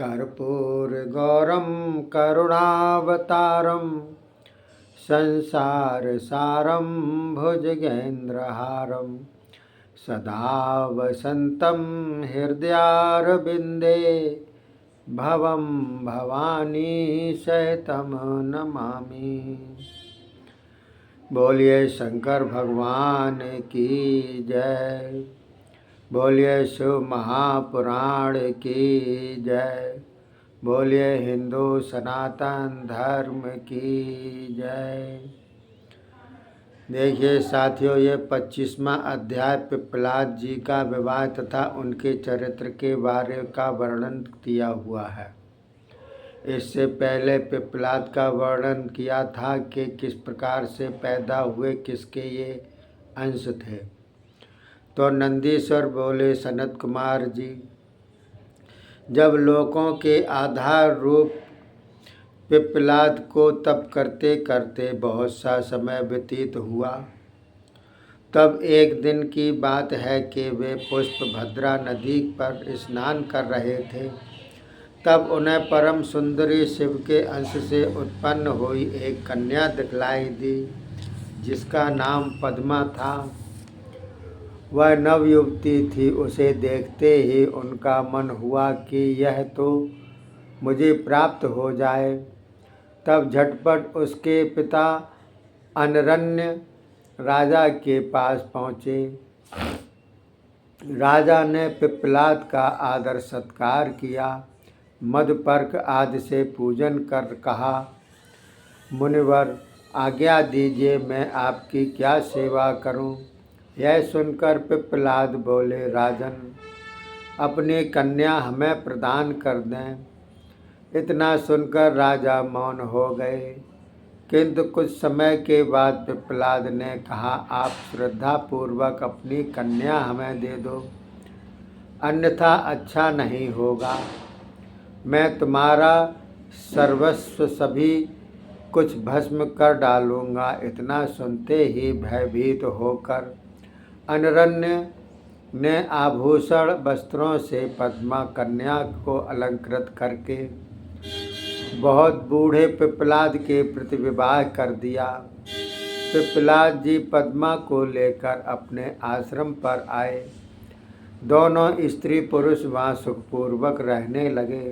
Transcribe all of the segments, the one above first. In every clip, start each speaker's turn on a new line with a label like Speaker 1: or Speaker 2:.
Speaker 1: कर्पूरगौरं करुणावतारं संसारसारं भुजगेन्द्रहारं सदा वसन्तं हृदयारविन्दे भवं भवानी सहितं नमामि। बोलिए शंकर भगवान की जय। बोलिए शिव महापुराण की जय। बोलिए हिंदू सनातन धर्म की जय। देखिए साथियों, ये 25वां अध्याय पिप्पलाद जी का विवाह तथा उनके चरित्र के बारे का वर्णन किया हुआ है। इससे पहले पिप्पलाद का वर्णन किया था कि किस प्रकार से पैदा हुए, किसके ये अंश थे। तो नंदीश्वर बोले, सनत कुमार जी, जब लोकों के आधार रूप पिप्पलाद को तप करते करते बहुत सा समय व्यतीत हुआ, तब एक दिन की बात है कि वे पुष्पभद्रा नदी पर स्नान कर रहे थे। तब उन्हें परम सुंदरी शिव के अंश से उत्पन्न हुई एक कन्या दिखलाई दी, जिसका नाम पद्मा था। वह नवयुवती थी। उसे देखते ही उनका मन हुआ कि यह तो मुझे प्राप्त हो जाए। तब झटपट उसके पिता अनरण्य राजा के पास पहुँचे। राजा ने पिप्पलाद का आदर सत्कार किया, मधुपर्क आदि से पूजन कर कहा, मुनिवर आज्ञा दीजिए, मैं आपकी क्या सेवा करूं? यह सुनकर पिप्पलाद बोले, राजन, अपनी कन्या हमें प्रदान कर दें। इतना सुनकर राजा मौन हो गए, किंतु कुछ समय के बाद पिप्पलाद ने कहा, आप श्रद्धापूर्वक अपनी कन्या हमें दे दो, अन्यथा अच्छा नहीं होगा। मैं तुम्हारा सर्वस्व सभी कुछ भस्म कर डालूंगा। इतना सुनते ही भयभीत होकर अनरण्य ने आभूषण वस्त्रों से पद्मा कन्या को अलंकृत करके बहुत बूढ़े पिप्पलाद के प्रति विवाह कर दिया। पिप्पलाद जी पद्मा को लेकर अपने आश्रम पर आए। दोनों स्त्री पुरुष वहाँ सुखपूर्वक रहने लगे।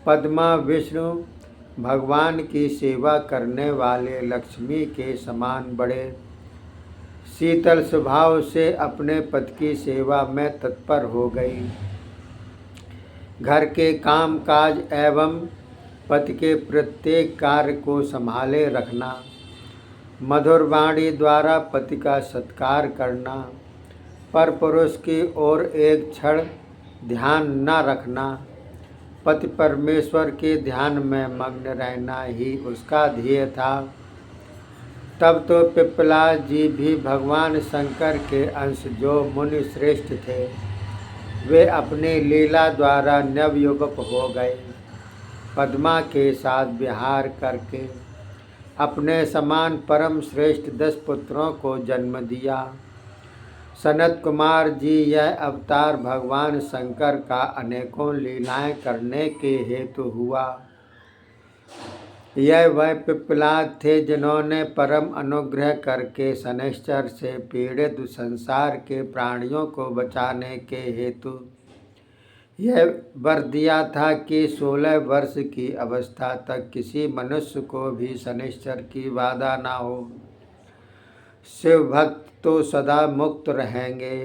Speaker 1: पद्मा विष्णु भगवान की सेवा करने वाले लक्ष्मी के समान बड़े शीतल स्वभाव से अपने पति की सेवा में तत्पर हो गई। घर के काम काज एवं पति के प्रत्येक कार्य को संभाले रखना, मधुर वाणी द्वारा पति का सत्कार करना, पर पुरुष की ओर एक क्षण ध्यान न रखना, पति परमेश्वर के ध्यान में मग्न रहना ही उसका ध्येय था। तब तो पिप्पलाद जी भी भगवान शंकर के अंश जो मुनि श्रेष्ठ थे, वे अपनी लीला द्वारा नवयुवक हो गए। पद्मा के साथ विहार करके अपने समान परम श्रेष्ठ 10 पुत्रों को जन्म दिया। सनत कुमार जी, यह अवतार भगवान शंकर का अनेकों लीलाएं करने के हेतु हुआ। यह वह पिप्पलाद थे जिन्होंने परम अनुग्रह करके शनैश्चर से पीड़ित संसार के प्राणियों को बचाने के हेतु यह वर दिया था कि 16 वर्ष की अवस्था तक किसी मनुष्य को भी शनैश्चर की बाधा ना हो। शिव भक्त तो सदा मुक्त रहेंगे।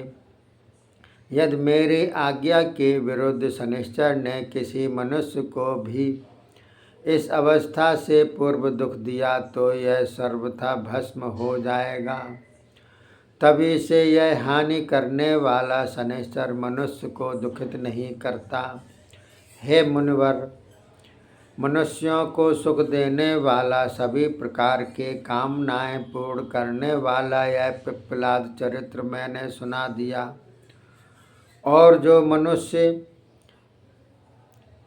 Speaker 1: यदि मेरी आज्ञा के विरुद्ध शनैश्चर ने किसी मनुष्य को भी इस अवस्था से पूर्व दुख दिया तो यह सर्वथा भस्म हो जाएगा। तभी से यह हानि करने वाला शनैश्चर मनुष्य को दुखित नहीं करता। हे मुनिवर, मनुष्यों को सुख देने वाला, सभी प्रकार के कामनाएं पूर्ण करने वाला यह पिप्पलाद चरित्र मैंने सुना दिया। और जो मनुष्य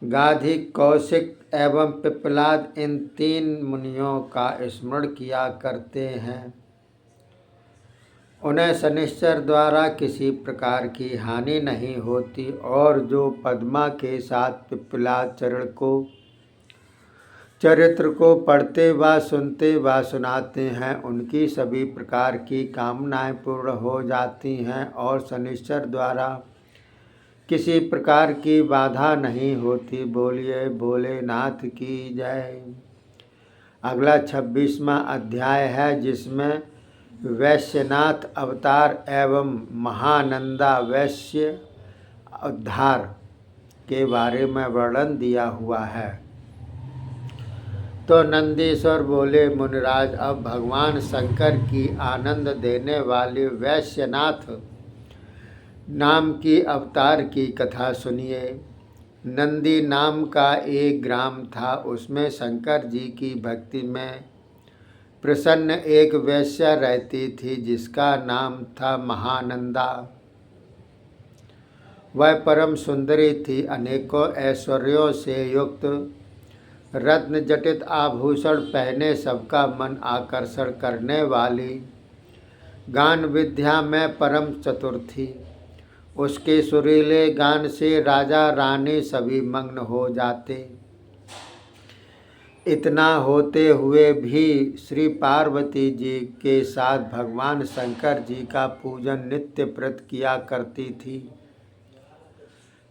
Speaker 1: गाधी, कौशिक एवं पिप्पलाद इन 3 मुनियों का स्मरण किया करते हैं उन्हें शनिश्चर द्वारा किसी प्रकार की हानि नहीं होती, और जो पद्मा के साथ पिप्पलाद चरित्र को पढ़ते व सुनते व सुनाते हैं, उनकी सभी प्रकार की कामनाएं पूर्ण हो जाती हैं और शनिश्चर द्वारा किसी प्रकार की बाधा नहीं होती। बोलिए भोलेनाथ की जय। अगला 26वां अध्याय है, जिसमें वैश्यनाथ अवतार एवं महानंदा वैश्य उद्धार के बारे में वर्णन दिया हुआ है। तो नंदीश्वर बोले, मुनिराज, अब भगवान शंकर की आनंद देने वाली वैश्यनाथ नाम की अवतार की कथा सुनिए। नंदी नाम का एक ग्राम था। उसमें शंकर जी की भक्ति में प्रसन्न एक वैश्या रहती थी, जिसका नाम था महानंदा। वह परम सुंदरी थी। अनेकों ऐश्वर्यों से युक्त, रत्न जटित आभूषण पहने, सबका मन आकर्षण करने वाली, गान विद्या में परम चतुर थी। उसके सुरीले गान से राजा रानी सभी मग्न हो जाते। इतना होते हुए भी श्री पार्वती जी के साथ भगवान शंकर जी का पूजन नित्य प्रत किया करती थी।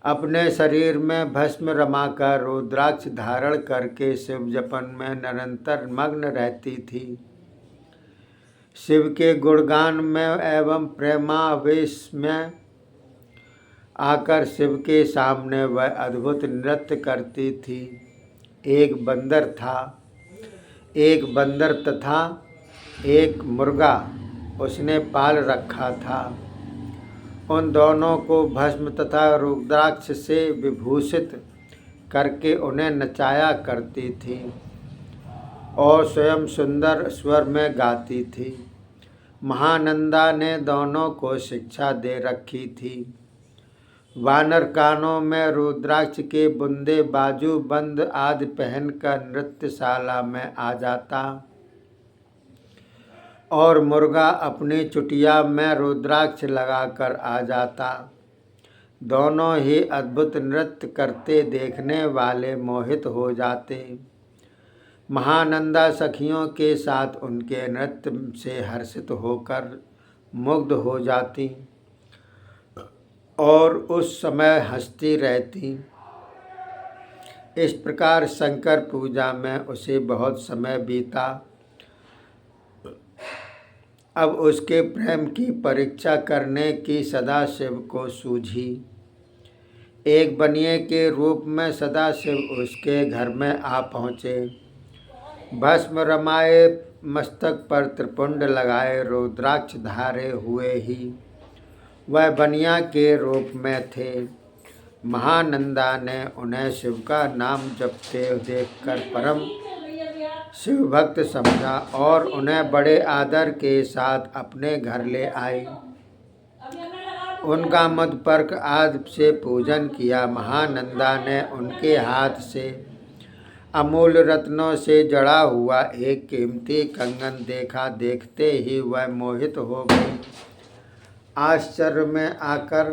Speaker 1: अपने शरीर में भस्म रमाकर रुद्राक्ष धारण करके शिव जपन में निरंतर मग्न रहती थी। शिव के गुणगान में एवं प्रेमावेश में आकर शिव के सामने वह अद्भुत नृत्य करती थी। एक बंदर तथा एक मुर्गा उसने पाल रखा था। उन दोनों को भस्म तथा रुद्राक्ष से विभूषित करके उन्हें नचाया करती थी और स्वयं सुंदर स्वर में गाती थी। महानंदा ने दोनों को शिक्षा दे रखी थी। वानर कानों में रुद्राक्ष के बुंदे, बाजू बंद आदि पहनकर नृत्यशाला में आ जाता और मुर्गा अपनी चुटिया में रुद्राक्ष लगाकर आ जाता। दोनों ही अद्भुत नृत्य करते देखने वाले मोहित हो जाते। महानंदा सखियों के साथ उनके नृत्य से हर्षित होकर मुग्ध हो जाती और उस समय हंसती रहती। इस प्रकार शंकर पूजा में उसे बहुत समय बीता। अब उसके प्रेम की परीक्षा करने की सदाशिव को सूझी। एक बनिए के रूप में सदाशिव उसके घर में आ पहुँचे। भस्म रमाए, मस्तक पर त्रिपुंड लगाए, रुद्राक्ष धारे हुए ही वह बनिया के रूप में थे। महानंदा ने उन्हें शिव का नाम जपते देखकर परम शिव भक्त समझा और उन्हें बड़े आदर के साथ अपने घर ले आई। उनका मधुपर्क आदि से पूजन किया। महानंदा ने उनके हाथ से अमूल्य रत्नों से जड़ा हुआ एक कीमती कंगन देखा। देखते ही वह मोहित हो गई। आश्चर्य में आकर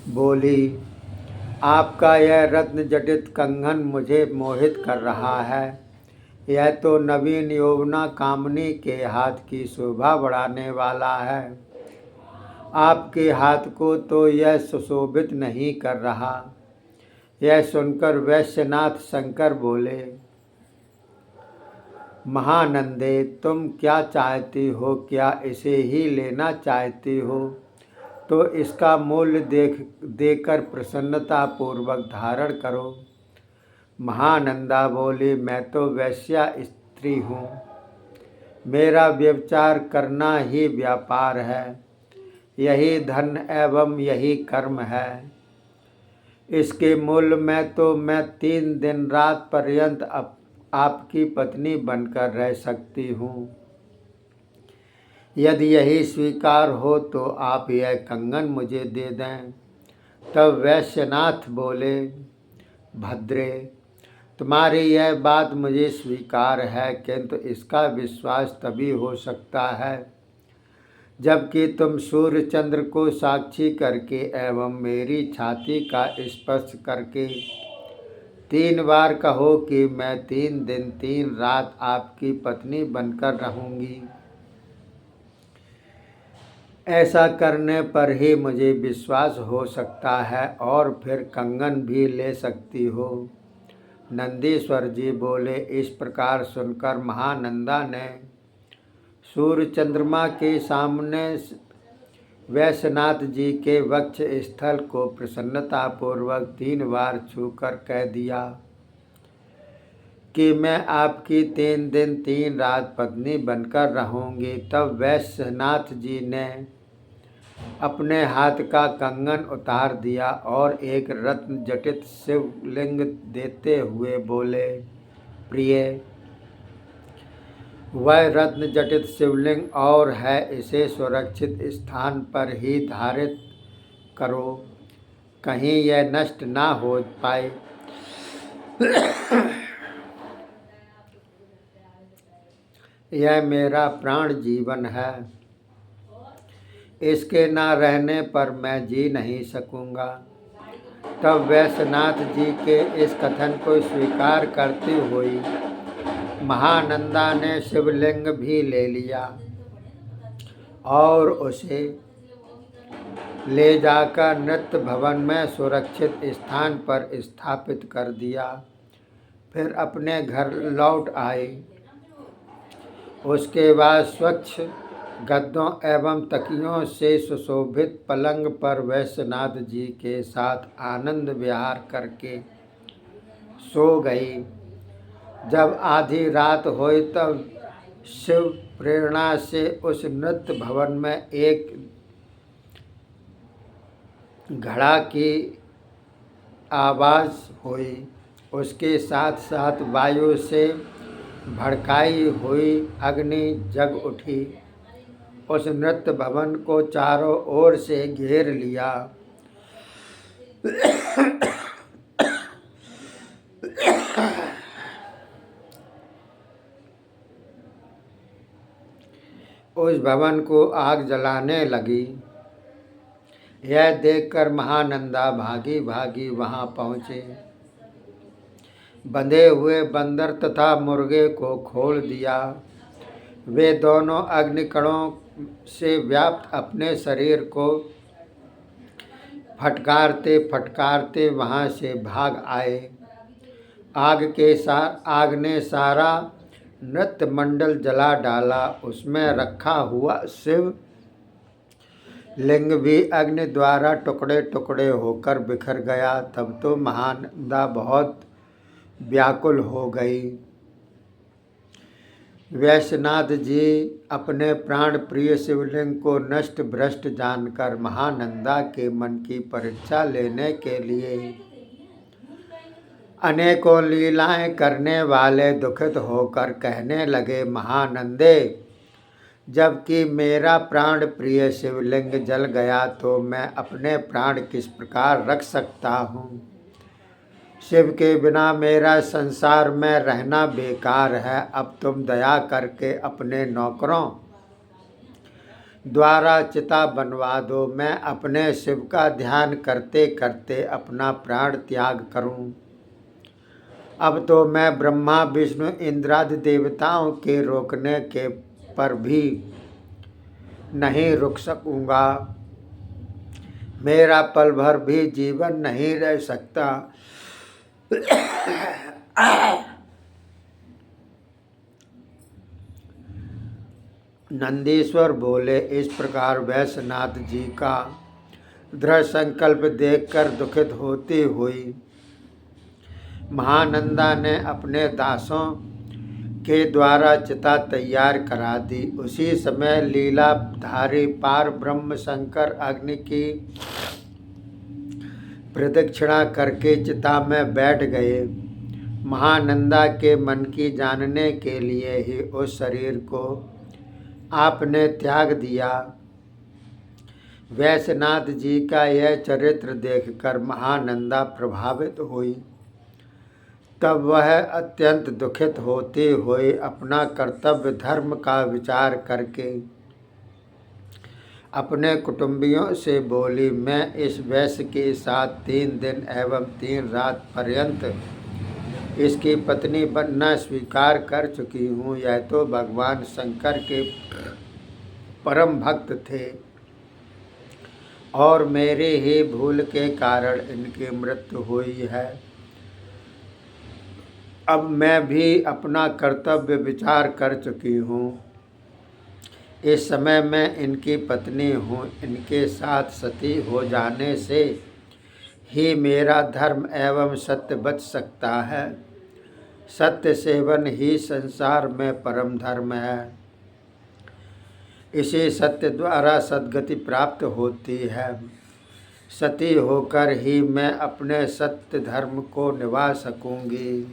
Speaker 1: बोली, आपका यह रत्न जटित कंगन मुझे मोहित कर रहा है। यह तो नवीन यौवना कामनी के हाथ की शोभा बढ़ाने वाला है। आपके हाथ को तो यह सुशोभित नहीं कर रहा। यह सुनकर वैश्यनाथ शंकर बोले, महानंदे, तुम क्या चाहती हो? क्या इसे ही लेना चाहती हो? तो इसका मूल्य देकर प्रसन्नता पूर्वक धारण करो। महानंदा बोली, मैं तो वैश्या स्त्री हूँ। मेरा व्यभिचार करना ही व्यापार है। यही धन एवं यही कर्म है। इसके मूल्य में तो मैं 3 दिन रात पर्यंत आपकी पत्नी बनकर रह सकती हूँ। यदि यही स्वीकार हो तो आप यह कंगन मुझे दे दें। तब वैश्यनाथ बोले, भद्रे, तुम्हारी यह बात मुझे स्वीकार है, किंतु इसका विश्वास तभी हो सकता है जबकि तुम सूर्य चंद्र को साक्षी करके एवं मेरी छाती का स्पर्श करके 3 बार कहो कि मैं 3 दिन 3 रात आपकी पत्नी बनकर रहूंगी। ऐसा करने पर ही मुझे विश्वास हो सकता है और फिर कंगन भी ले सकती हो। नंदीश्वर जी बोले। इस प्रकार सुनकर महानंदा ने सूर्य चंद्रमा के सामने वैश्यनाथ जी के वक्ष स्थल को प्रसन्नतापूर्वक 3 बार छूकर कह दिया कि मैं आपकी 3 दिन 3 रात पत्नी बनकर रहूंगी। तब वैश्यनाथ जी ने अपने हाथ का कंगन उतार दिया और एक रत्न जटित शिवलिंग देते हुए बोले, प्रिय, वह रत्न जटित शिवलिंग और है, इसे सुरक्षित स्थान पर ही धारित करो, कहीं यह नष्ट ना हो पाए। यह मेरा प्राण जीवन है, इसके ना रहने पर मैं जी नहीं सकूंगा। तब वैश्यनाथ जी के इस कथन को स्वीकार करती हुई महानंदा ने शिवलिंग भी ले लिया और उसे ले जाकर नृत्य भवन में सुरक्षित स्थान पर स्थापित कर दिया। फिर अपने घर लौट आए। उसके बाद स्वच्छ गद्दों एवं तकियों से सुशोभित पलंग पर वैश्यनाथ जी के साथ आनंद विहार करके सो गई। जब आधी रात हुई तब शिव प्रेरणा से उस नृत्य भवन में एक घड़ा की आवाज़ हुई। उसके साथ साथ वायु से भड़काई हुई अग्नि जग उठी। उस नृत्य भवन को चारों ओर से घेर लिया। उस भवन को आग जलाने लगी। यह देखकर महानंदा भागी भागी वहां पहुँचे। बंधे हुए बंदर तथा मुर्गे को खोल दिया। वे दोनों अग्निकणों से व्याप्त अपने शरीर को फटकारते फटकारते वहां से भाग आए। आग ने सारा नृत्य मंडल जला डाला। उसमें रखा हुआ शिव लिंग भी अग्नि द्वारा टुकड़े टुकड़े होकर बिखर गया। तब तो महानंदा बहुत व्याकुल हो गई। वैश्यनाथ जी अपने प्राण प्रिय शिवलिंग को नष्ट भ्रष्ट जानकर महानंदा के मन की परीक्षा लेने के लिए अनेकों लीलाएं करने वाले दुखित होकर कहने लगे, महानंदे, जबकि मेरा प्राण प्रिय शिवलिंग जल गया तो मैं अपने प्राण किस प्रकार रख सकता हूँ। शिव के बिना मेरा संसार में रहना बेकार है। अब तुम दया करके अपने नौकरों द्वारा चिता बनवा दो। मैं अपने शिव का ध्यान करते करते अपना प्राण त्याग करूं। अब तो मैं ब्रह्मा विष्णु इंद्रादि देवताओं के रोकने के पर भी नहीं रुक सकूंगा। मेरा पल भर भी जीवन नहीं रह सकता। नंदीश्वर बोले। इस प्रकार वैश्यनाथ जी का दृढ़ संकल्प देखकर दुखित होती हुई महानंदा ने अपने दासों के द्वारा चिता तैयार करा दी। उसी समय लीलाधारी पार ब्रह्म शंकर अग्नि की प्रदक्षिणा करके चिता में बैठ गए। महानंदा के मन की जानने के लिए ही उस शरीर को आपने त्याग दिया। वैश्यनाथ जी का यह चरित्र देखकर महानंदा प्रभावित हुई। तब वह अत्यंत दुखित होते हुए अपना कर्तव्य धर्म का विचार करके अपने कुटुंबियों से बोली, मैं इस वैश्य के साथ 3 दिन एवं 3 रात पर्यंत इसकी पत्नी बनना स्वीकार कर चुकी हूँ। यह तो भगवान शंकर के परम भक्त थे और मेरे ही भूल के कारण इनकी मृत्यु हुई है। अब मैं भी अपना कर्तव्य विचार कर चुकी हूँ। इस समय मैं इनकी पत्नी हूँ। इनके साथ सती हो जाने से ही मेरा धर्म एवं सत्य बच सकता है। सत्य सेवन ही संसार में परम धर्म है। इसी सत्य द्वारा सद्गति प्राप्त होती है। सती होकर ही मैं अपने सत्य धर्म को निभा सकूंगी।